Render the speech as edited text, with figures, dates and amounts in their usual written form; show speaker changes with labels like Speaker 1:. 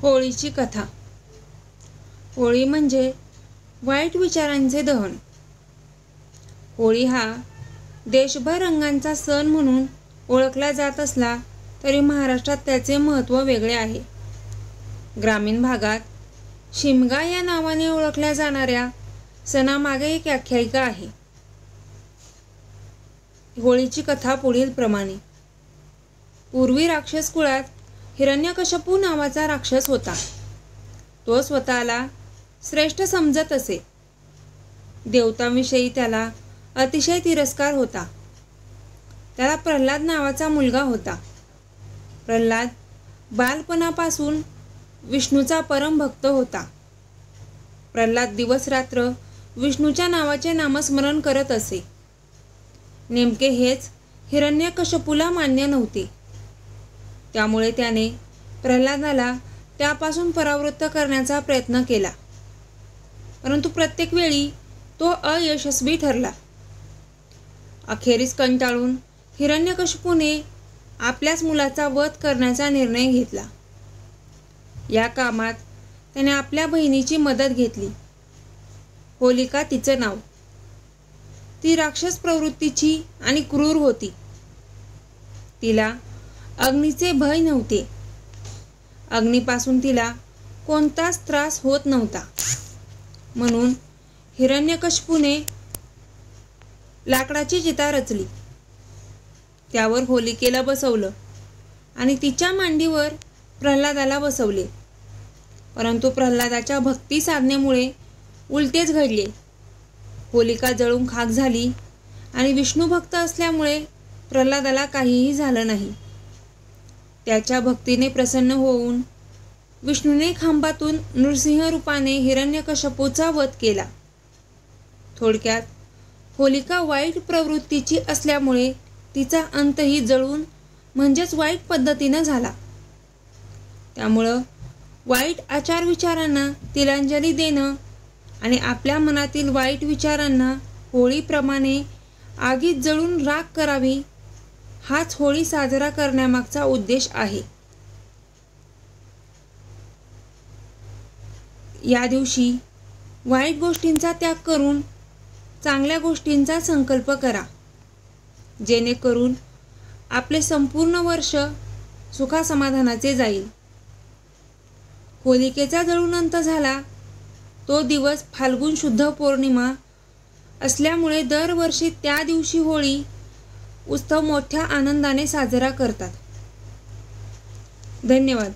Speaker 1: होळीची कथा. होळी म्हणजे वाईट विचारांचे दहन. होळी हा देशभर रंगांचा सण म्हणून ओळखला जात असला तरी महाराष्ट्रात त्याचे महत्त्व वेगळे आहे. ग्रामीण भागात शिमगा या नावाने ओळखल्या जाणाऱ्या सणामागे एक आख्यायिका आहे. होळीची कथा पुढील प्रमाणे. पूर्वी राक्षस कुळात हिरण्यकश्यपू नावाचा राक्षस होता. तो स्वतःला श्रेष्ठ समजत असे. देवतांविषयी त्याला अतिशय तिरस्कार होता. त्याला प्रल्हाद नावाचा मुलगा होता. प्रल्हाद बालपणापासून विष्णूचा परम भक्त होता. प्रल्हाद दिवस रात्र विष्णूच्या नावाचे नामस्मरण करत असे. नेमके हेच हिरण्यकश्यपूला मान्य नव्हते. त्यामुळे त्याने प्रल्हादाला त्यापासून परावृत्त करण्याचा प्रयत्न केला, परंतु प्रत्येक वेळी तो अयशस्वी ठरला. अखेरीस कंटाळून हिरण्यकश्यपूने आपल्याच मुलाचा वध करण्याचा निर्णय घेतला. या कामात त्याने आपल्या बहिणीची मदत घेतली. होलिका तिचं नाव. ती राक्षस प्रवृत्तीची आणि क्रूर होती. तिला अग्नीचे भय नव्हते. अग्नीपासून तिला कोणताच त्रास होत नव्हता. म्हणून हिरण्यकश्यपूने लाकडाची चिता रचली. त्यावर होलिकेला बसवलं आणि तिच्या मांडीवर प्रल्हादाला बसवले. परंतु प्रल्हादाच्या भक्ती साधनेमुळे उलटेच घडले. होलिका जळून खाक झाली आणि विष्णू भक्त असल्यामुळे प्रल्हादाला काहीही झालं नाही. त्याच्या भक्तीने प्रसन्न होऊन विष्णूने खांबातून नृसिंह रूपाने हिरण्यकश्यपूचा वध केला. थोडक्यात होलिका वाईट प्रवृत्तीची असल्यामुळे तिचा अंतही जळून म्हणजेच वाईट पद्धतीनं झाला. त्यामुळं वाईट आचार विचारांना तिलांजली देणं आणि आपल्या मनातील वाईट विचारांना होळीप्रमाणे आगीत जळून राख करावी, हाच होळी साजरा करण्यामागचा उद्देश आहे. या दिवशी वाईट गोष्टींचा त्याग करून चांगल्या गोष्टींचा संकल्प करा, जेणेकरून आपले संपूर्ण वर्ष सुखासमाधानाचे जाईल. होलिकेचा जळून अंत झाला तो दिवस फाल्गुन शुद्ध पौर्णिमा असल्यामुळे दरवर्षी त्या दिवशी होळी उत्सव मोठ्या आनंदाने साजरा करतात. धन्यवाद.